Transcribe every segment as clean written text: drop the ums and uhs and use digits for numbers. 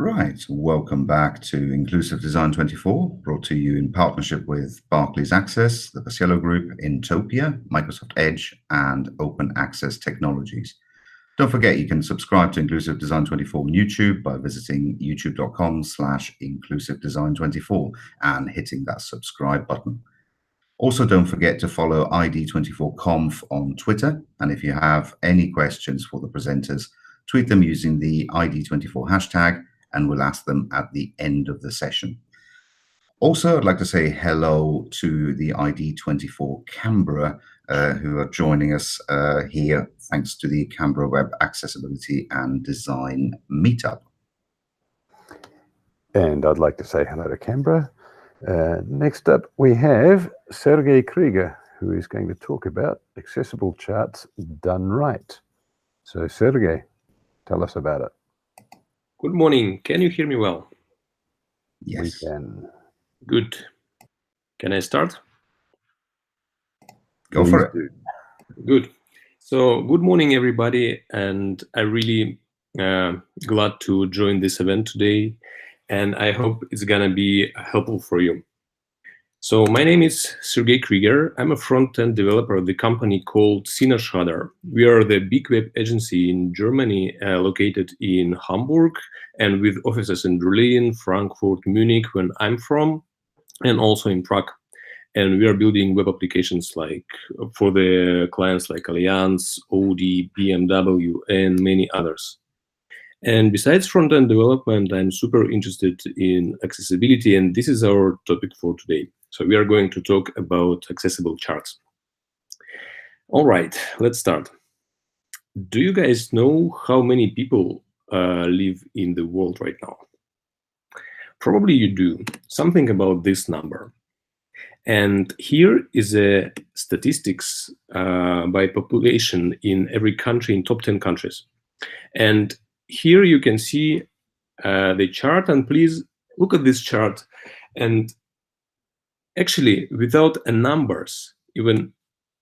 Right, welcome back to Inclusive Design 24, brought to you in partnership with Barclays Access, the Paciello Group, Intopia, Microsoft Edge, and Open Access Technologies. Don't forget you can subscribe to Inclusive Design 24 on YouTube by visiting youtube.com/inclusivedesign24 and hitting that subscribe button. Also, don't forget to follow ID24Conf on Twitter, and if you have any questions for the presenters, tweet them using the ID24 hashtag, and we'll ask them at the end of the session. Also, I'd like to say hello to the ID24 Canberra, who are joining us here thanks to the Canberra Web Accessibility and Design Meetup. And I'd like to say hello to Canberra. Next up, we have Sergei Kriger, who is going to talk about accessible charts done right. So, Sergei, tell us about it. Good morning. Can you hear me well? Yes. We can. Good. Can I start? Go for it. Good. So, good morning, everybody. And I'm really glad to join this event today. And I hope it's going to be helpful for you. So my name is Sergei Kriger. I'm a front-end developer of the company called Sinerschrader. We are the big web agency in Germany, located in Hamburg, and with offices in Berlin, Frankfurt, Munich, where I'm from, and also in Prague. And we are building web applications like for the clients like Allianz, Audi, BMW, and many others. And besides front-end development, I'm super interested in accessibility, and this is our topic for today. So we are going to talk about accessible charts. All right, let's start. Do you guys know how many people live in the world right now? Probably you do. Something about this number. And here is a statistics by population in every country, in top 10 countries. And here you can see the chart, and please look at this chart. And actually, without numbers, even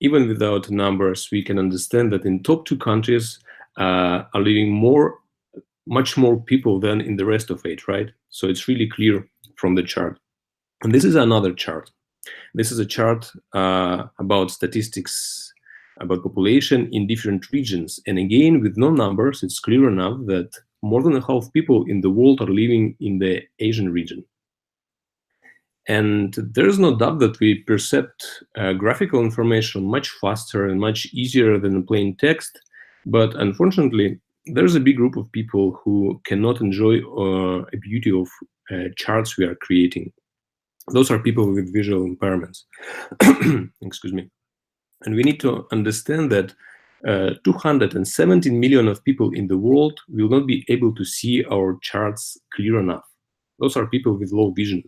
without numbers, we can understand that in top 2 countries are living much more people than in the rest of it, right? So it's really clear from the chart. And this is another chart. This is a chart about statistics about population in different regions. And again, with no numbers, it's clear enough that more than half people in the world are living in the Asian region. And there is no doubt that we perceive graphical information much faster and much easier than plain text. But unfortunately, there's a big group of people who cannot enjoy a beauty of charts we are creating. Those are people with visual impairments. Excuse me. And we need to understand that 217 million of people in the world will not be able to see our charts clear enough. Those are people with low vision.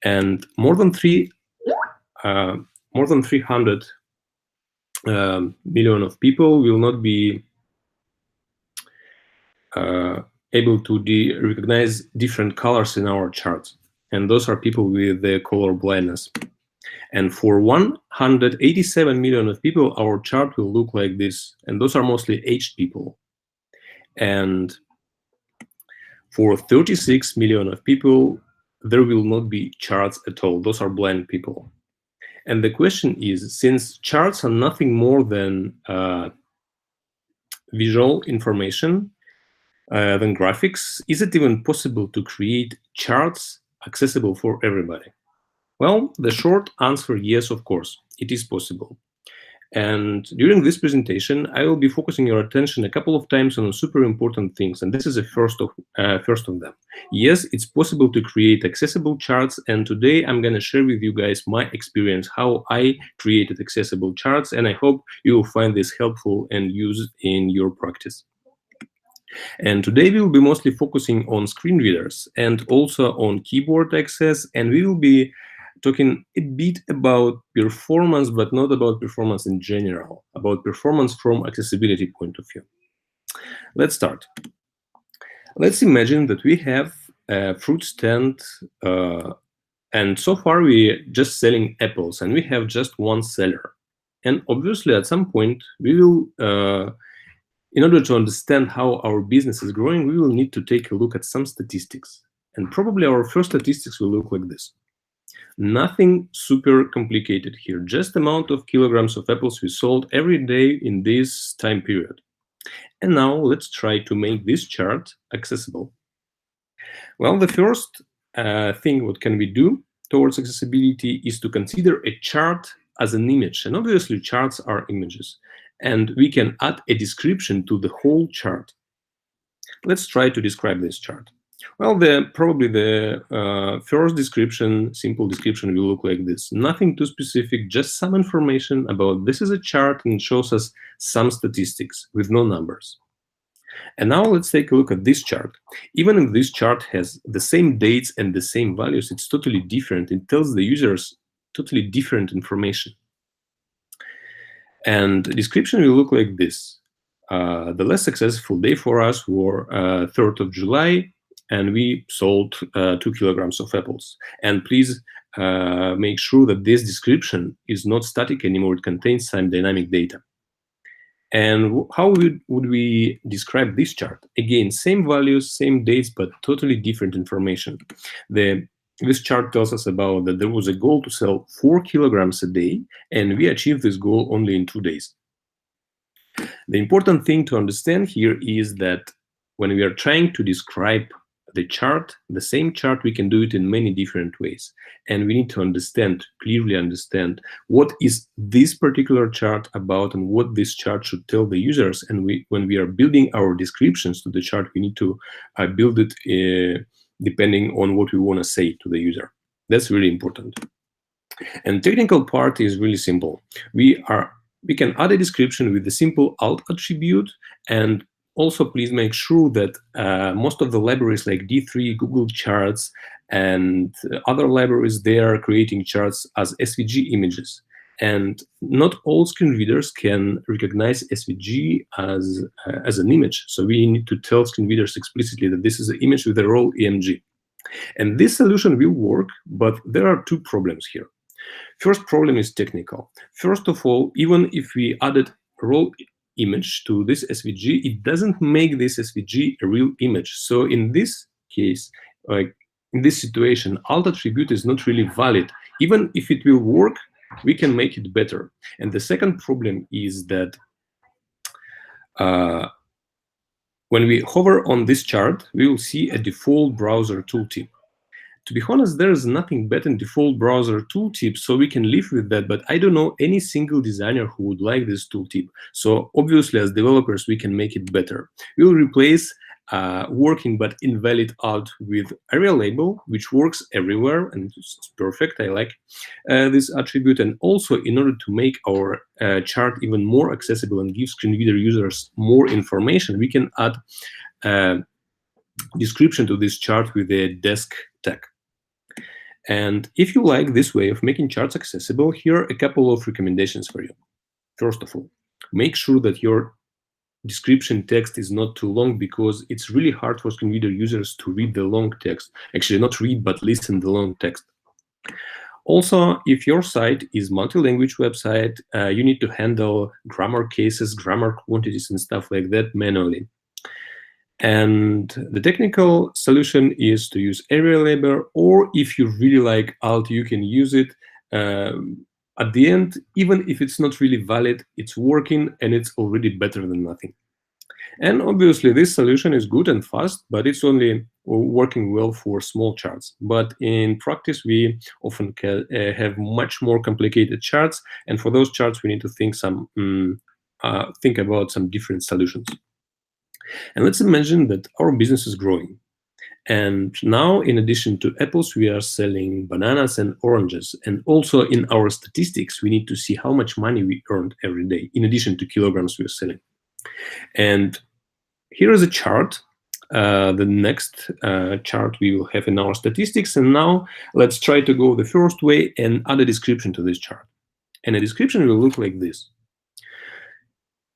And more than 300 million of people will not be able to recognize different colors in our charts. And those are people with the color blindness. And for 187 million of people, our chart will look like this. And those are mostly aged people. And for 36 million of people, there will not be charts at all. Those are blind people. And the question is, since charts are nothing more than visual information, than graphics, is it even possible to create charts accessible for everybody? Well, the short answer, yes, of course, it is possible. And during this presentation, I will be focusing your attention a couple of times on super important things, and this is the first of them. Yes, it's possible to create accessible charts, and today I'm going to share with you guys my experience, how I created accessible charts, and I hope you will find this helpful and use it in your practice. And today we will be mostly focusing on screen readers and also on keyboard access, and we will be talking a bit about performance, but not about performance in general, about performance from accessibility point of view. Let's start. Let's imagine that we have a fruit stand, and so far we're just selling apples, and we have just one seller. And obviously, at some point, we will in order to understand how our business is growing, we will need to take a look at some statistics. And probably our first statistics will look like this. Nothing super complicated here, just amount of kilograms of apples we sold every day in this time period. And now let's try to make this chart accessible. Well, the first thing what can we do towards accessibility is to consider a chart as an image. And obviously charts are images. And we can add a description to the whole chart. Let's try to describe this chart. Well, probably the first description, simple description, will look like this. Nothing too specific, just some information about this is a chart and it shows us some statistics with no numbers. And now let's take a look at this chart. Even if this chart has the same dates and the same values, it's totally different. It tells the users totally different information. And the description will look like this. The less successful day for us were 3rd of July, and we sold 2 kilograms of apples. And please make sure that this description is not static anymore. It contains some dynamic data. And how would we describe this chart? Again, same values, same dates, but totally different information. This chart tells us about that there was a goal to sell 4 kilograms a day, and we achieved this goal only in 2 days. The important thing to understand here is that when we are trying to describe the chart, the same chart, we can do it in many different ways. And we need to understand, clearly understand, what is this particular chart about and what this chart should tell the users. And when we are building our descriptions to the chart, we need to build it depending on what we want to say to the user. That's really important. And technical part is really simple. We can add a description with the simple alt attribute, and also please make sure that most of the libraries like D3, Google Charts, and other libraries, they are creating charts as SVG images. And not all screen readers can recognize SVG as an image. So we need to tell screen readers explicitly that this is an image with a raw EMG. And this solution will work, but there are 2 problems here. First problem is technical. First of all, even if we added raw image to this SVG, it doesn't make this SVG a real image. So in this case, like in this situation, alt attribute is not really valid. Even if it will work, we can make it better. And the second problem is that when we hover on this chart, we will see a default browser tooltip. To be honest, there is nothing better than default browser tooltip, so we can live with that, but I don't know any single designer who would like this tooltip. So obviously, as developers, we can make it better. We'll replace working but invalid alt with area label, which works everywhere, and it's perfect. I like this attribute. And also, in order to make our chart even more accessible and give screen reader users more information, we can add description to this chart with a desk tag. And if you like this way of making charts accessible, here are a couple of recommendations for you. First of all, make sure that your description text is not too long, because it's really hard for screen reader users to read the long text. Actually, not read, but listen the long text. Also, if your site is multi-language website, you need to handle grammar cases, grammar quantities, and stuff like that manually. And the technical solution is to use area label, or if you really like alt, you can use it. At the end, even if it's not really valid, it's working and it's already better than nothing. And obviously, this solution is good and fast, but it's only working well for small charts. But in practice, we often have much more complicated charts, and for those charts, we need to think about some different solutions. And let's imagine that our business is growing. And now, in addition to apples, we are selling bananas and oranges. And also in our statistics, we need to see how much money we earned every day, in addition to kilograms we are selling. And here is a chart, the next chart we will have in our statistics. And now let's try to go the first way and add a description to this chart. And a description will look like this.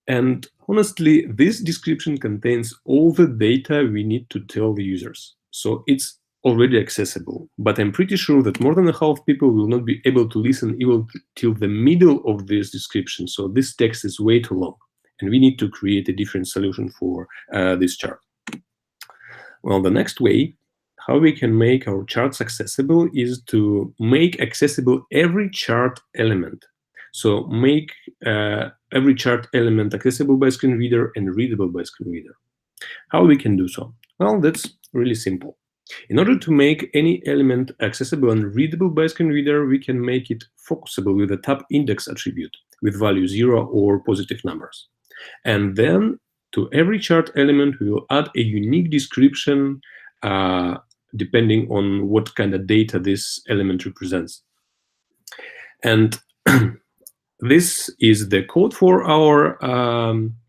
And honestly, this description contains all the data we need to tell the users. So it's already accessible, but I'm pretty sure that more than half people will not be able to listen even till the middle of this description. So this text is way too long. and we need to create a different solution for this chart. Well, the next way how we can make our charts accessible is to make accessible every chart element. So make every chart element accessible by screen reader and readable by screen reader. How we can do so? Well, that's really simple. In order to make any element accessible and readable by screen reader, we can make it focusable with a tab index attribute with value 0 or positive numbers. And then to every chart element, we will add a unique description depending on what kind of data this element represents. And this is the code for our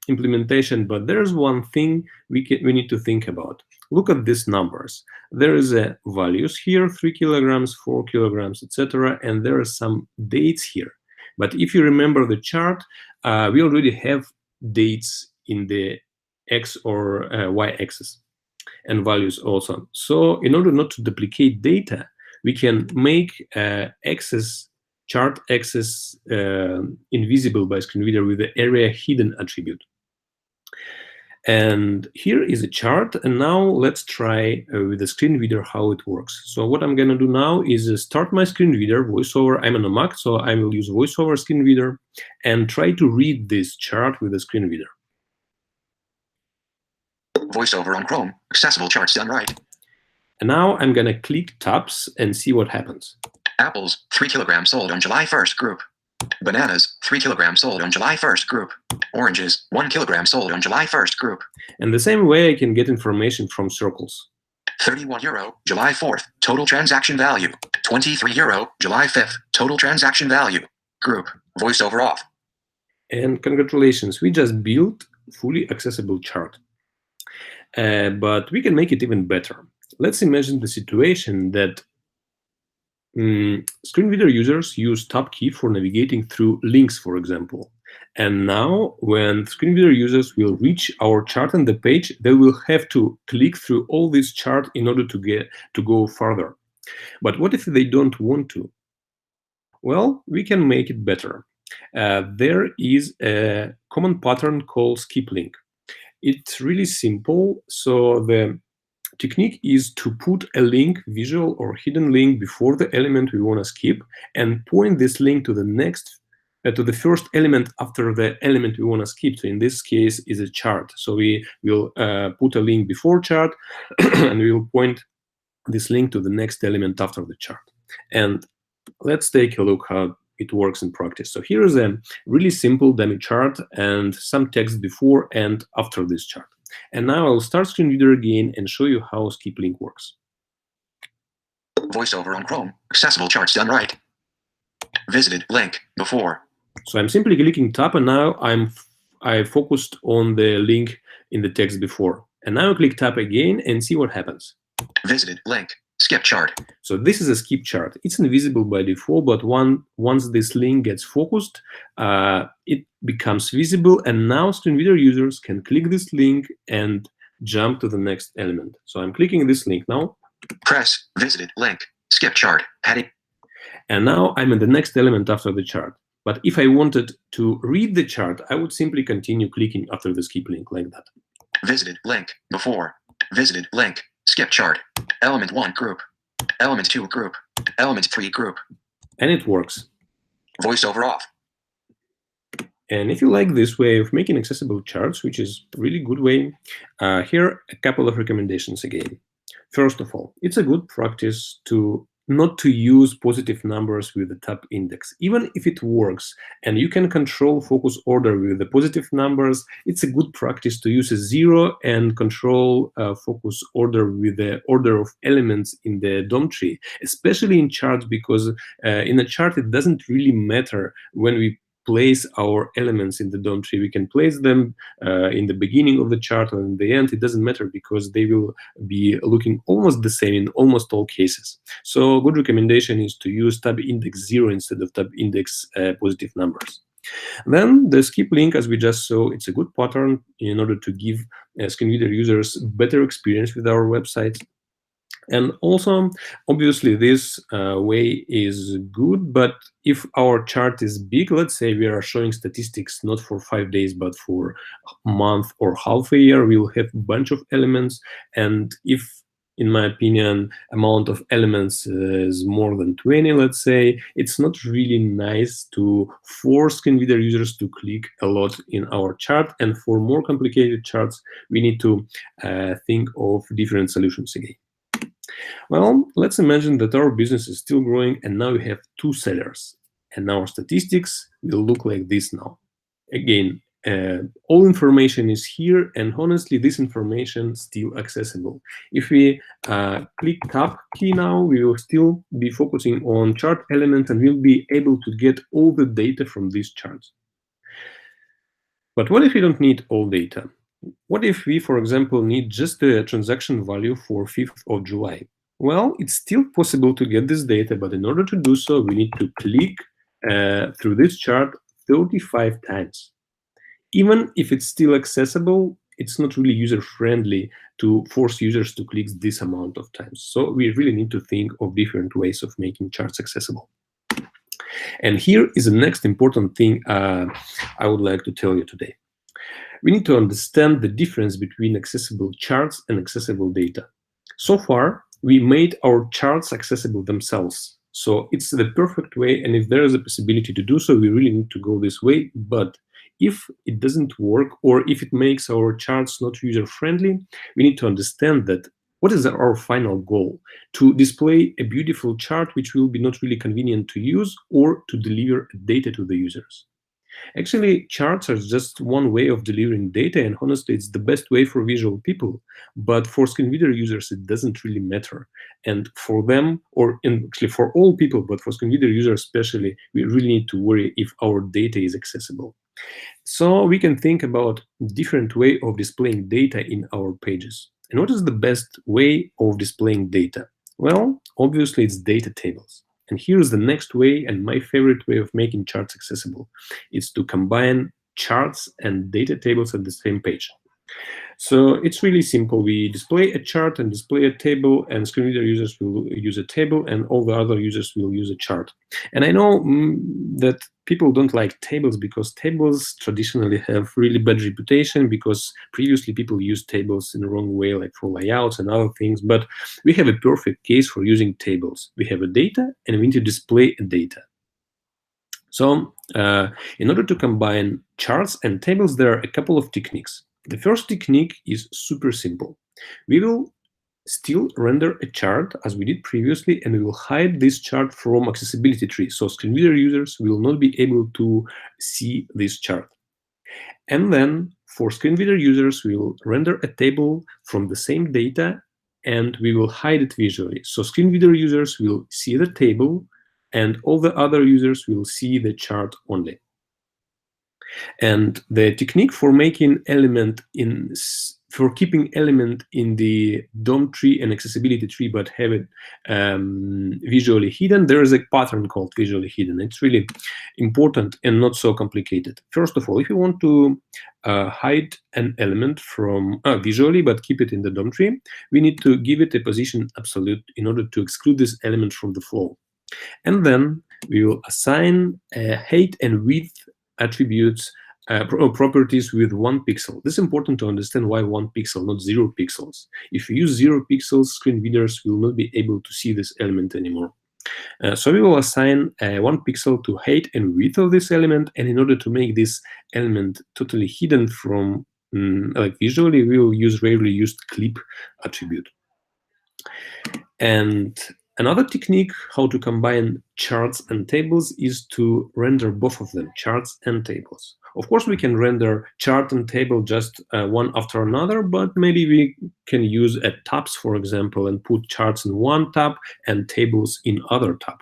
implementation, but there's one thing we need to think about. Look at these numbers. There is a values here, 3 kilograms, 4 kilograms, etc., and there are some dates here. But if you remember the chart, we already have dates in the X or Y axis and values also. So in order not to duplicate data, we can make chart axis invisible by screen reader with the area hidden attribute. And here is a chart, and now let's try with the screen reader how it works. So what I'm going to do now is start my screen reader, VoiceOver. I'm on a Mac, so I will use VoiceOver screen reader and try to read this chart with the screen reader. VoiceOver on Chrome, accessible charts done right. And now I'm going to click tabs and see what happens. Apples, 3 kilograms sold on July 1st group. Bananas, 3 kilograms sold on July 1st group. Oranges, 1 kilogram sold on July 1st group. And the same way I can get information from circles. 31 euro, July 4th, total transaction value. 23 euro, July 5th, total transaction value. Group, VoiceOver off. And congratulations, we just built a fully accessible chart. But we can make it even better. Let's imagine the situation that screen reader users use tab key for navigating through links, for example. And now when screen reader users will reach our chart on the page, they will have to click through all this chart in order to go further. But what if they don't want to? Well, we can make it better. There is a common pattern called skip link. It's really simple. So the technique is to put a link, visual or hidden link, before the element we want to skip, and point this link to the next, to the first element after the element we want to skip. So in this case is a chart. So we will put a link before chart, and we will point this link to the next element after the chart. And let's take a look how it works in practice. So here is a really simple dummy chart and some text before and after this chart. And now I'll start screen reader again and show you how skip link works. VoiceOver on Chrome, accessible charts done right. Visited link before. So I'm simply clicking tab, and now I focused on the link in the text before. And now I click tab again and see what happens. Visited link, skip chart. So this is a skip chart. It's invisible by default, but once this link gets focused, it becomes visible, and now screen reader users can click this link and jump to the next element. So I'm clicking this link now. Press visited link, skip chart, heading. And now I'm in the next element after the chart. But if I wanted to read the chart, I would simply continue clicking after the skip link like that. Visited link before. Visited link, skip chart. Element 1 group. Element 2 group. Element 3 group. And it works. VoiceOver off. And if you like this way of making accessible charts, which is a really good way, here are a couple of recommendations again. First of all, it's a good practice to not to use positive numbers with the tab index. Even if it works and you can control focus order with the positive numbers, it's a good practice to use a 0 and control focus order with the order of elements in the DOM tree, especially in charts, because in a chart it doesn't really matter when we place our elements in the DOM tree. We can place them in the beginning of the chart or in the end. It doesn't matter because they will be looking almost the same in almost all cases. So a good recommendation is to use tab index 0 instead of tab index positive numbers. Then the skip link, as we just saw, it's a good pattern in order to give screen reader users better experience with our website. And also, obviously, this way is good, but if our chart is big, let's say we are showing statistics not for 5 days, but for a month or half a year, we will have a bunch of elements. And if, in my opinion, amount of elements is more than 20, let's say, it's not really nice to force screen reader users to click a lot in our chart. And for more complicated charts, we need to think of different solutions again. Well, let's imagine that our business is still growing and now we have 2 sellers. And our statistics will look like this now. Again, all information is here, and honestly, this information is still accessible. If we click Tab key now, we will still be focusing on chart elements and we'll be able to get all the data from these charts. But what if we don't need all data? What if we, for example, need just the transaction value for 5th of July? Well, it's still possible to get this data, but in order to do so, we need to click through this chart 35 times. Even if it's still accessible, it's not really user-friendly to force users to click this amount of times. So we really need to think of different ways of making charts accessible. And here is the next important thing I would like to tell you today. We need to understand the difference between accessible charts and accessible data. So far, we made our charts accessible themselves. So it's the perfect way, and if there is a possibility to do so, we really need to go this way. But if it doesn't work, or if it makes our charts not user-friendly, we need to understand that what is our final goal? To display a beautiful chart which will be not really convenient to use, or to deliver data to the users. Actually, charts are just one way of delivering data, and honestly, it's the best way for visual people. But for screen reader users, it doesn't really matter. And for them, or actually for all people, but for screen reader users especially, we really need to worry if our data is accessible. So we can think about different way of displaying data in our pages. And what is the best way of displaying data? Well, obviously, it's data tables. And here's the next way, and my favorite way of making charts accessible. It's to combine charts and data tables at the same page. So it's really simple. We display a chart and display a table, and screen reader users will use a table, and all the other users will use a chart. And I know that people don't like tables because tables traditionally have really bad reputation, because previously people used tables in the wrong way, like for layouts and other things. But we have a perfect case for using tables. We have a data, and we need to display a data. So in order to combine charts and tables, there are a couple of techniques. The first technique is super simple. We will still render a chart as we did previously, and we will hide this chart from accessibility tree. So screen reader users will not be able to see this chart. And then for screen reader users, we will render a table from the same data, and we will hide it visually. So screen reader users will see the table, and all the other users will see the chart only. And the technique for making for keeping element in the DOM tree and accessibility tree, but have it visually hidden, there is a pattern called visually hidden. It's really important and not so complicated. First of all, if you want to hide an element from visually, but keep it in the DOM tree, we need to give it a position absolute in order to exclude this element from the flow. And then we will assign height and width attributes properties with 1 pixel. This is important to understand why 1 pixel, not 0 pixels. If you use 0 pixels, screen readers will not be able to see this element anymore. So we will assign 1 pixel to height and width of this element, and in order to make this element totally hidden from like visually, we will use rarely used clip attribute. And another technique how to combine charts and tables is to render both of them, charts and tables. Of course, we can render chart and table just one after another, but maybe we can use tabs, for example, and put charts in one tab and tables in other tab.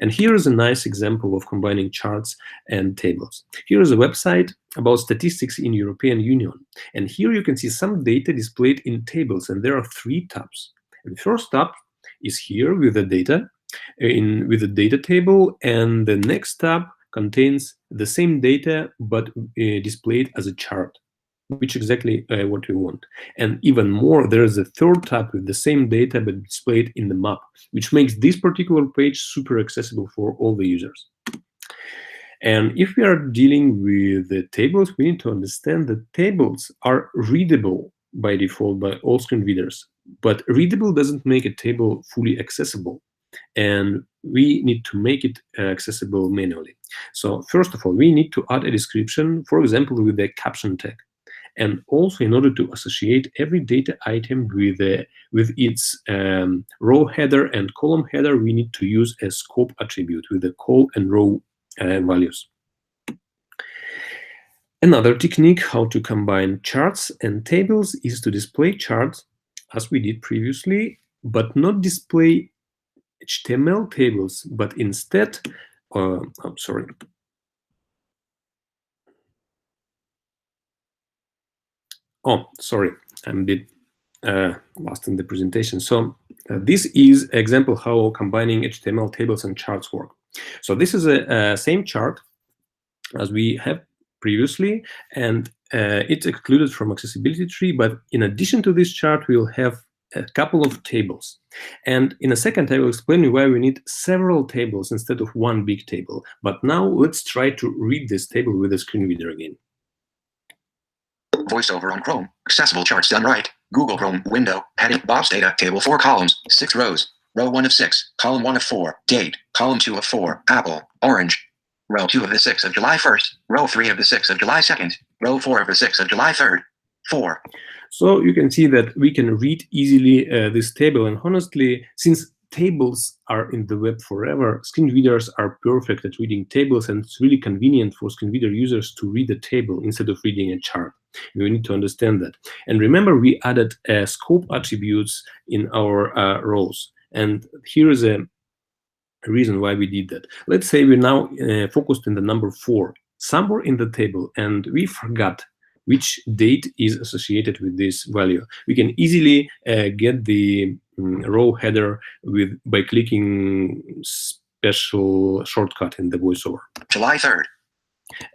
And here is a nice example of combining charts and tables. Here is a website about statistics in European Union. And here you can see some data displayed in tables, and there are 3 tabs. And the first tab is here with the data, with the data table, and the next tab contains the same data but displayed as a chart. which exactly what we want. And even more, there is a third tab with the same data but displayed in the map, which makes this particular page super accessible for all the users. And if we are dealing with the tables, we need to understand that tables are readable by default by all screen readers, but readable doesn't make a table fully accessible, and we need to make it accessible manually. So first of all, we need to add a description, for example, with the caption tag. And also, in order to associate every data item with its row header and column header, we need to use a scope attribute with the col and row values. Another technique how to combine charts and tables is to display charts as we did previously, but not display HTML tables, but instead, I'm sorry. Oh, sorry, I'm a bit lost in the presentation. So this is an example how combining HTML tables and charts work. So this is a same chart as we have previously, and it's excluded from accessibility tree. But in addition to this chart, we'll have a couple of tables. And in a second, I will explain you why we need several tables instead of one big table. But now let's try to read this table with a screen reader again. Voiceover on Chrome. Accessible charts done right. Google Chrome window. Heading. Bob's data. Table 4 columns. 6 rows. Row 1 of 6. Column 1 of 4. Date. Column 2 of 4. Apple. Orange. Row 2 of the 6th of July 1st. Row 3 of the 6th of July 2nd. Row 4 of the 6th of July 3rd. 4. So you can see that we can read easily this table. And honestly, since tables are in the web forever, screen readers are perfect at reading tables, and it's really convenient for screen reader users to read a table instead of reading a chart. We need to understand that. And remember, we added scope attributes in our rows. And here is a reason why we did that. Let's say we're now focused on the number 4, somewhere in the table, and we forgot which date is associated with this value. We can easily get the row header by clicking special shortcut in the voiceover. July 3rd.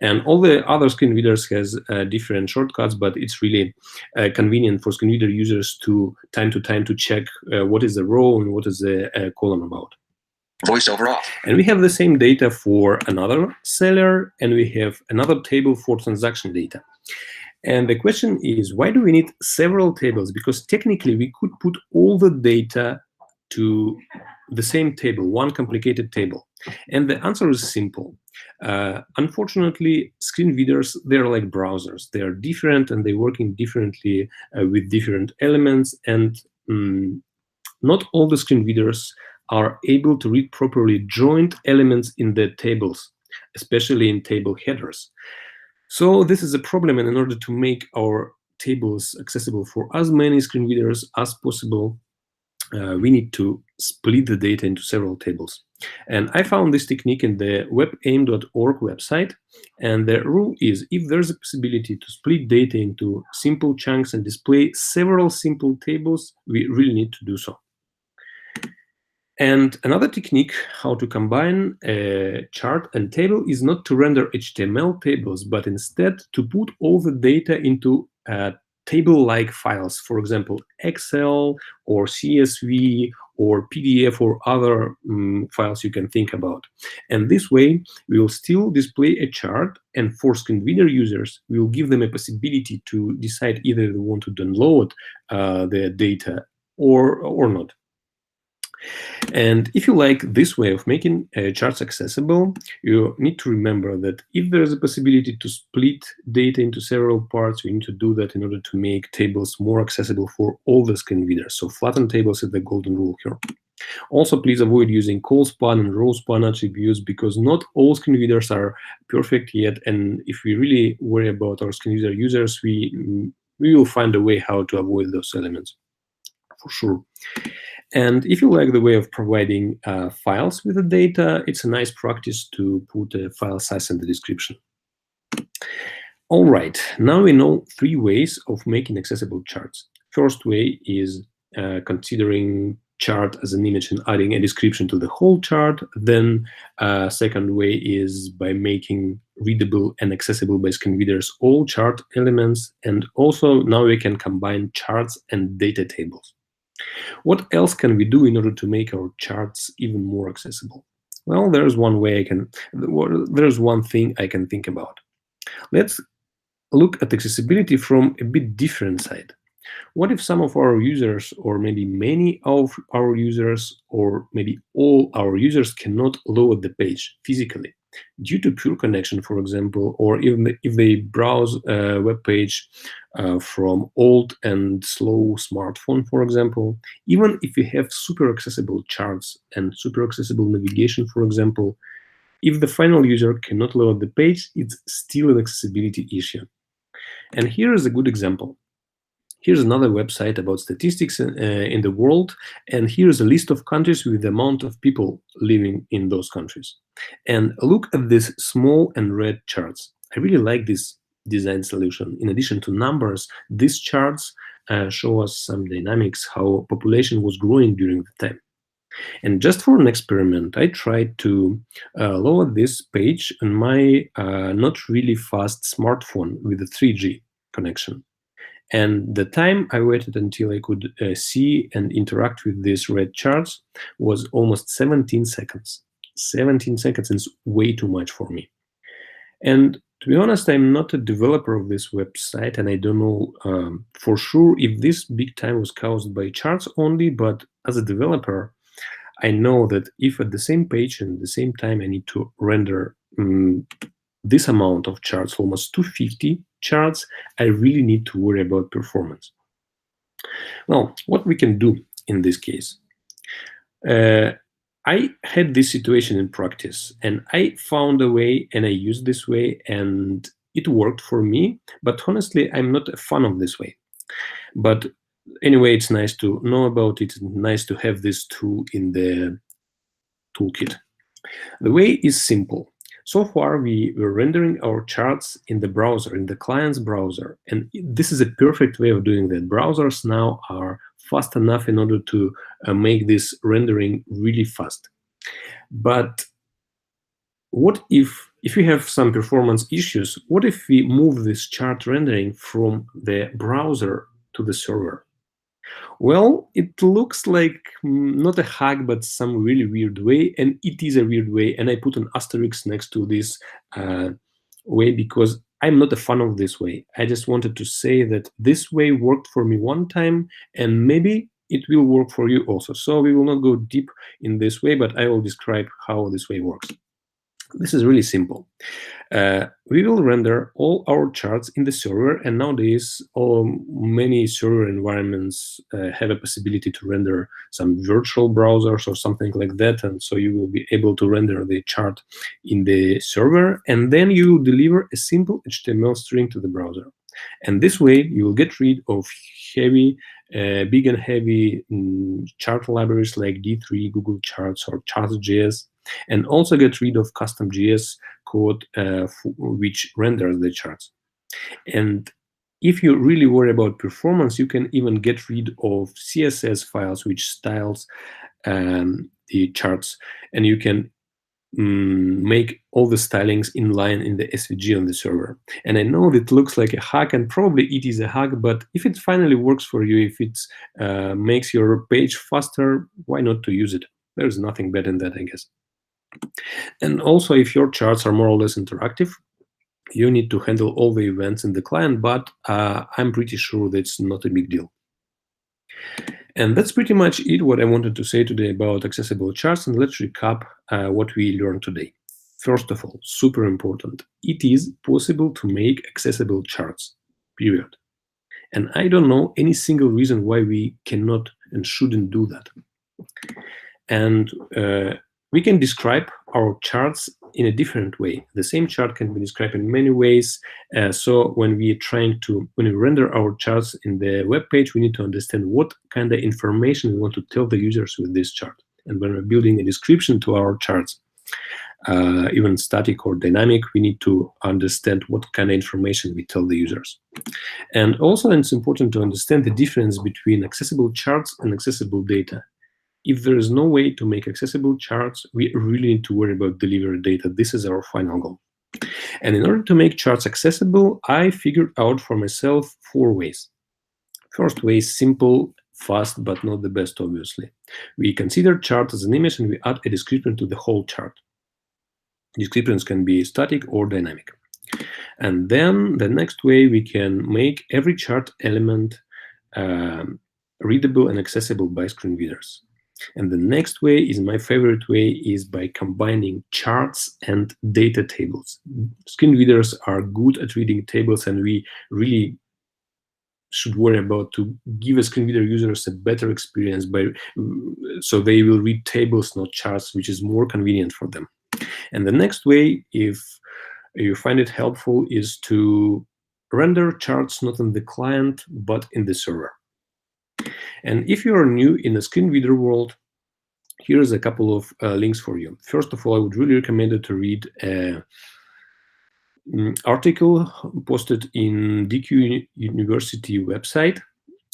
And all the other screen readers has different shortcuts, but it's really convenient for screen reader users to time to check what is the row and what is the column about. Voiceover off. And we have the same data for another seller, and we have another table for transaction data. And the question is, why do we need several tables? Because technically we could put all the data to the same table, one complicated table. And the answer is simple. Unfortunately, screen readers, they're like browsers. They are different and they're working differently with different elements. And not all the screen readers are able to read properly joined elements in the tables, especially in table headers. So this is a problem, and in order to make our tables accessible for as many screen readers as possible, we need to split the data into several tables. And I found this technique in the webaim.org website, and the rule is, if there's a possibility to split data into simple chunks and display several simple tables, we really need to do so. And another technique how to combine a chart and table is not to render HTML tables, but instead to put all the data into table-like files, for example, Excel or CSV or PDF or other files you can think about. And this way, we will still display a chart, and for screen reader users, we will give them a possibility to decide either they want to download the data or not. And if you like this way of making charts accessible, you need to remember that if there is a possibility to split data into several parts, we need to do that in order to make tables more accessible for all the screen readers. So flatten tables is the golden rule here. Also, please avoid using col span and row span attributes, because not all screen readers are perfect yet. And if we really worry about our screen reader users, we will find a way how to avoid those elements, for sure. And if you like the way of providing files with the data, it's a nice practice to put a file size in the description. All right, now we know 3 ways of making accessible charts. First way is considering chart as an image and adding a description to the whole chart. Then second way is by making readable and accessible by screen readers all chart elements. And also now we can combine charts and data tables. What else can we do in order to make our charts even more accessible? Well, there's one thing I can think about. Let's look at accessibility from a bit different side. What if some of our users, or maybe many of our users, or maybe all our users cannot load the page physically due to poor connection, for example, or even if they browse a web page from old and slow smartphone, for example? Even if we have super accessible charts and super accessible navigation, for example, if the final user cannot load the page, it's still an accessibility issue. And here is a good example. Here's another website about statistics in the world, and here's a list of countries with the amount of people living in those countries. And look at these small and red charts. I really like this design solution. In addition to numbers, these charts show us some dynamics, how population was growing during the time. And just for an experiment, I tried to load this page on my not really fast smartphone with a 3G connection. And the time I waited until I could see and interact with these red charts was almost 17 seconds. 17 seconds is way too much for me. And to be honest, I'm not a developer of this website, and I don't know for sure if this big time was caused by charts only, but as a developer, I know that if at the same page and at the same time I need to render this amount of charts, almost 250 charts, I really need to worry about performance. Well, what we can do in this case? I had this situation in practice, and I found a way, and I used this way, and it worked for me. But honestly, I'm not a fan of this way. But anyway, it's nice to know about it. It's nice to have this tool in the toolkit. The way is simple. So far, we were rendering our charts in the browser, in the client's browser. And this is a perfect way of doing that. Browsers now are fast enough in order to make this rendering really fast. But what if we have some performance issues? What if we move this chart rendering from the browser to the server? Well, it looks like not a hack, but some really weird way, and it is a weird way. And I put an asterisk next to this way because I'm not a fan of this way. I just wanted to say that this way worked for me one time, and maybe it will work for you also. So we will not go deep in this way, but I will describe how this way works. This is really simple. We will render all our charts in the server, and nowadays many server environments have a possibility to render some virtual browsers or something like that, and so you will be able to render the chart in the server, and then you will deliver a simple HTML string to the browser. And this way you will get rid of heavy, big and heavy chart libraries like D3, Google Charts, or Charts.js, and also get rid of custom JS code which renders the charts. And if you really worry about performance, you can even get rid of CSS files which styles the charts, and you can make all the stylings in line in the SVG on the server. And I know it looks like a hack, and probably it is a hack, but if it finally works for you, if it makes your page faster, why not to use it? There's nothing bad in that, I guess. And also, if your charts are more or less interactive, you need to handle all the events in the client, but I'm pretty sure that's not a big deal. And that's pretty much it, what I wanted to say today about accessible charts. And let's recap what we learned today. First of all, super important, it is possible to make accessible charts, period. And I don't know any single reason why we cannot and shouldn't do that. And we can describe our charts in a different way. The same chart can be described in many ways. So when we render our charts in the web page, we need to understand what kind of information we want to tell the users with this chart. And when we're building a description to our charts, even static or dynamic, we need to understand what kind of information we tell the users. And also, it's important to understand the difference between accessible charts and accessible data. if there is no way to make accessible charts, we really need to worry about delivery data. This is our final goal. And in order to make charts accessible, I figured out for myself 4 ways. First way is simple, fast, but not the best, obviously. We consider chart as an image and we add a description to the whole chart. Descriptions can be static or dynamic. And then the next way, we can make every chart element readable and accessible by screen readers. And the next way is my favorite way, is by combining charts and data tables. Screen readers are good at reading tables, and we really should worry about to give a screen reader users a better experience so they will read tables, not charts, which is more convenient for them. And the next way, if you find it helpful, is to render charts not in the client, but in the server. And if you are new in the screen reader world, here's a couple of links for you. First of all, I would really recommend you to read an article posted in DQ University website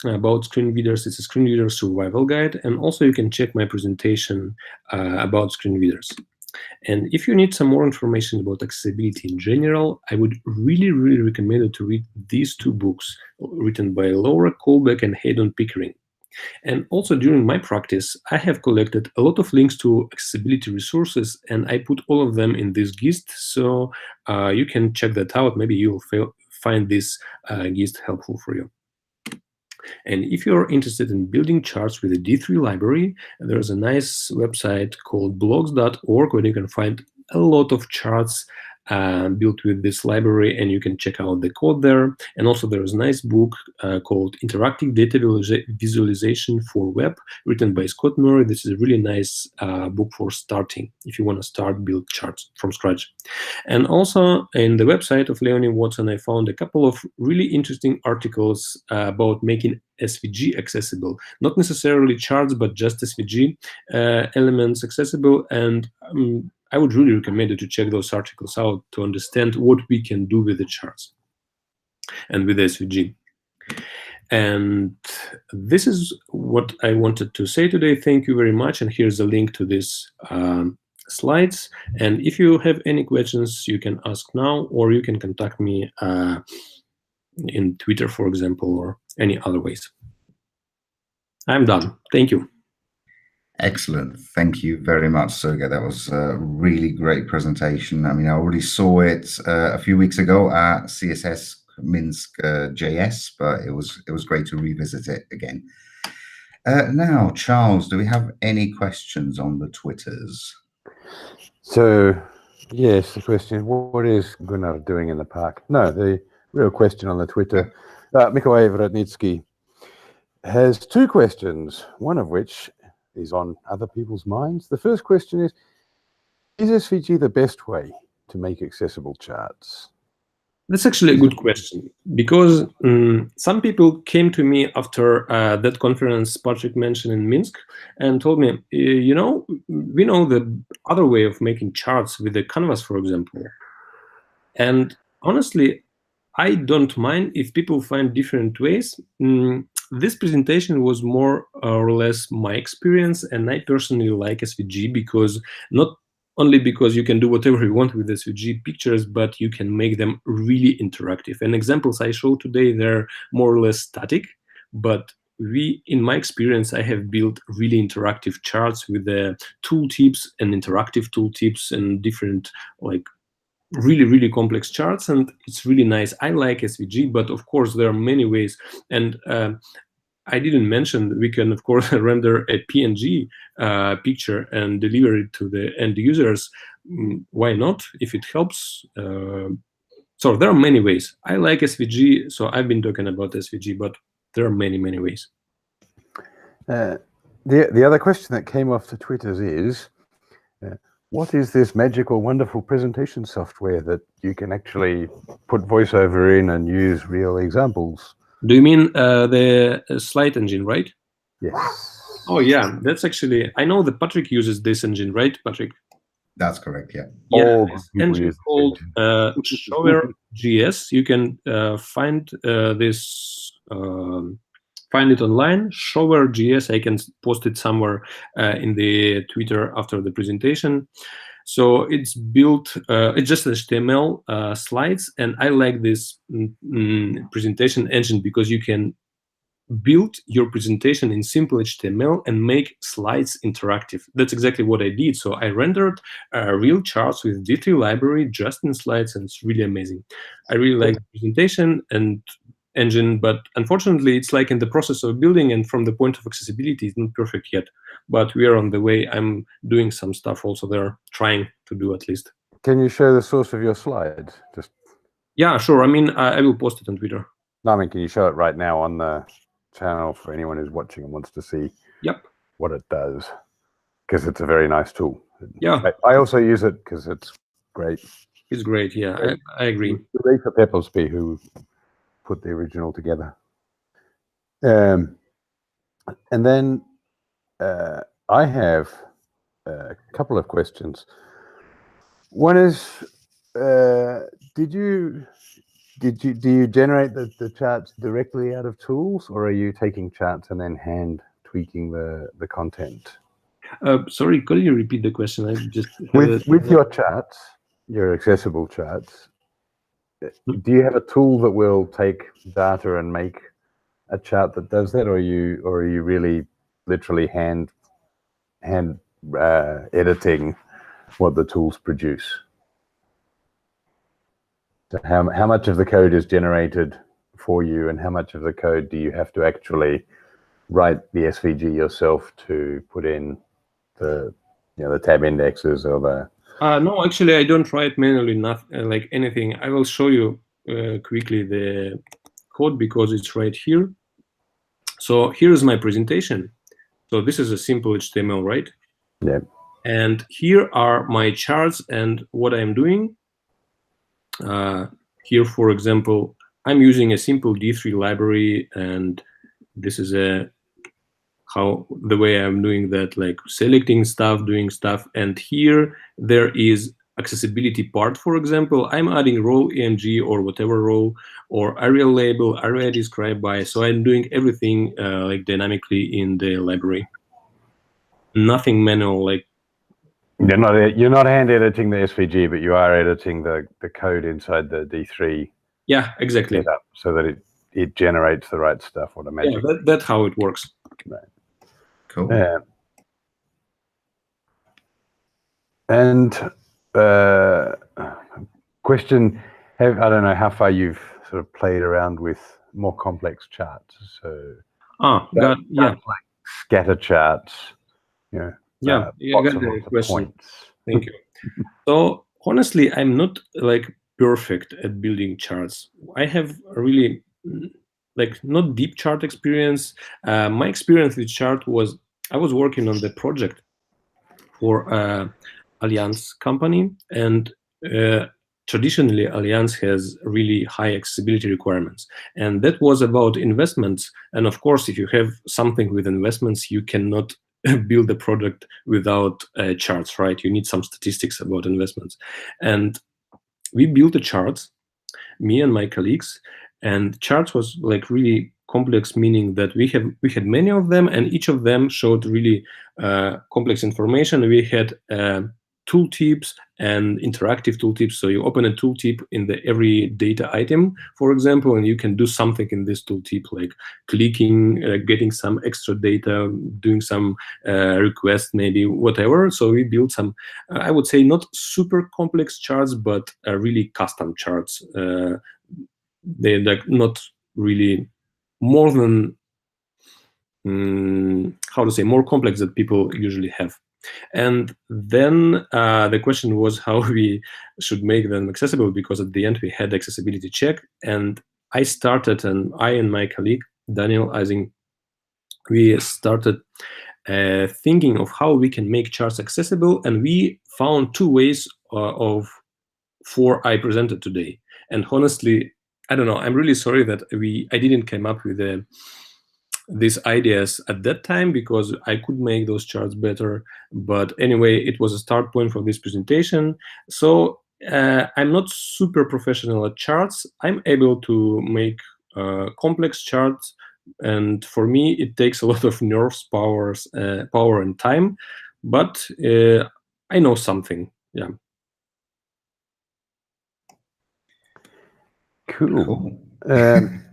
about screen readers. It's a screen reader survival guide. And also you can check my presentation about screen readers. And if you need some more information about accessibility in general, I would really, really recommend you to read these 2 books written by Laura Kolbeck and Haydon Pickering. And also during my practice, I have collected a lot of links to accessibility resources, and I put all of them in this gist, so you can check that out. Maybe you'll find this gist helpful for you. And if you're interested in building charts with a D3 library, there's a nice website called blogs.org where you can find a lot of charts built with this library, and you can check out the code there. And also there's a nice book called Interactive Data Visualization for Web, written by Scott Murray. This is a really nice book for starting if you want to start build charts from scratch. And also in the website of Leonie Watson, I found a couple of really interesting articles about making SVG accessible, not necessarily charts, but just SVG elements accessible. And I would really recommend you to check those articles out to understand what we can do with the charts and with SVG. And this is what I wanted to say today. Thank you very much. And here's a link to these slides. And if you have any questions, you can ask now, or you can contact me in Twitter, for example, or any other ways. I'm done. Thank you. Excellent. Thank you very much, Sergei. That was a really great presentation. I mean, I already saw it a few weeks ago at CSS Minsk JS, but it was great to revisit it again. Now, Charles, do we have any questions on the Twitters? So, yes, the question, what is Gunnar doing in the park? No, the real question on the Twitter, Mikołaj Wrodnicki has 2 questions, one of which is on other people's minds. The first question is SVG the best way to make accessible charts? That's actually a good question, because some people came to me after that conference Patrick mentioned in Minsk and told me, you know, we know the other way of making charts with the canvas, for example. And honestly, I don't mind if people find different ways. This presentation was more or less my experience, and I personally like SVG because not only because you can do whatever you want with SVG pictures, but you can make them really interactive. And examples I show today, they're more or less static, but in my experience, I have built really interactive charts with the tooltips and interactive tooltips and different really, really complex charts, and it's really nice. I like SVG, but of course there are many ways. And I didn't mention we can, of course, render a PNG picture and deliver it to the end users. Why not, if it helps? So there are many ways. I like SVG, so I've been talking about SVG, but there are many, many ways. The other question that came off the Twitters is, what is this magical, wonderful presentation software that you can actually put voiceover in and use real examples? Do you mean the Slate Engine, right? Yes. Oh, yeah. That's actually, I know that Patrick uses this engine, right, Patrick? That's correct, yeah. Yeah, this engine is called Shower.js. You can find this find it online. Shower.js, I can post it somewhere in the Twitter after the presentation. So it's built, it's just HTML slides, and I like this presentation engine because you can build your presentation in simple HTML and make slides interactive. That's exactly what I did. So I rendered real charts with D3 library just in slides, and it's really amazing. I really like the presentation and engine, but unfortunately it's like in the process of building, and from the point of accessibility it's not perfect yet, but we are on the way. I'm doing some stuff also there, trying to do at least. Can you show the source of your slides? Yeah, sure. I mean, I will post it on Twitter. No, I mean, can you show it right now on the channel for anyone who's watching and wants to see what it does? Because it's a very nice tool. Yeah, I also use it because it's great. It's great. Yeah, I agree. For Pepplesby, who put the original together. And then I have a couple of questions. One is, do you generate the charts directly out of tools, or are you taking charts and then hand tweaking the content? Sorry, could you repeat the question? I just with your charts, your accessible charts, do you have a tool that will take data and make a chart that does that, or are you really literally hand editing what the tools produce? So how much of the code is generated for you, and how much of the code do you have to actually write the SVG yourself to put in the tab indexes or the? No, actually, I don't write manually, like anything. I will show you quickly the code because it's right here. So here's my presentation. So this is a simple HTML, right? Yeah. And here are my charts and what I'm doing. Here, for example, I'm using a simple D3 library, and this is the way I'm doing that, like selecting stuff, doing stuff. And here there is accessibility part. For example, I'm adding role EMG or whatever role, or area label, area described by. So I'm doing everything like dynamically in the library. Nothing manual, like. You're not hand editing the SVG, but you are editing the code inside the D3. Yeah, exactly. Setup, so that it generates the right stuff automatically. Yeah, that's how it works. Right. Cool. And question: I don't know how far you've sort of played around with more complex charts. So yeah, like scatter charts. Yeah, I got the question. Points. Thank you. So honestly, I'm not like perfect at building charts. I have really like not deep chart experience. My experience with chart was I was working on the project for Allianz company, and traditionally Allianz has really high accessibility requirements, and that was about investments. And of course, if you have something with investments, you cannot build a product without charts, right? You need some statistics about investments. And we built the charts, me and my colleagues, and charts was like really complex, meaning that we had many of them, and each of them showed really complex information. We had tooltips and interactive tooltips. So you open a tooltip in every data item, for example, and you can do something in this tooltip, like clicking, getting some extra data, doing some request, maybe whatever. So we built some, I would say, not super complex charts, but really custom charts. They're like not really more than more complex than people usually have. And then the question was how we should make them accessible, because at the end we had accessibility check, and I started, and I and my colleague Daniel Eising, we started thinking of how we can make charts accessible, and we found two ways of four I presented today. And honestly, I don't know, I'm really sorry that I didn't come up with these ideas at that time, because I could make those charts better. But anyway, it was a start point for this presentation. So I'm not super professional at charts. I'm able to make complex charts And for me, it takes a lot of nerves, power and time, but I know something. Yeah. Cool. Cool. Um,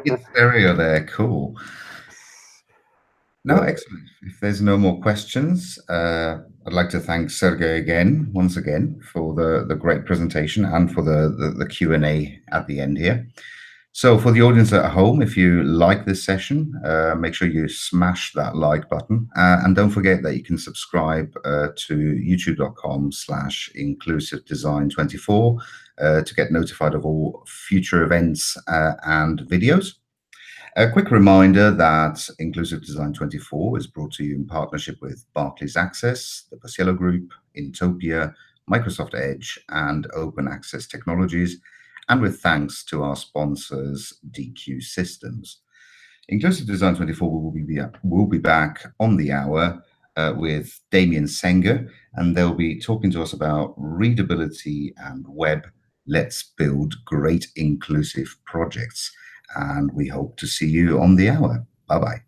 It's stereo there. Cool. No, Well, excellent. If there's no more questions, I'd like to thank Sergei once again, for the great presentation and for the Q&A at the end here. So for the audience at home, if you like this session, make sure you smash that like button. And don't forget that you can subscribe to youtube.com/inclusivedesign24 to get notified of all future events and videos. A quick reminder that Inclusive Design 24 is brought to you in partnership with Barclays Access, the Paciello Group, Intopia, Microsoft Edge, and Open Access Technologies, and with thanks to our sponsors, DQ Systems. Inclusive Design 24 will be back on the hour with Damien Senger, and they'll be talking to us about readability and web. Let's build great inclusive projects. And we hope to see you on the hour. Bye-bye.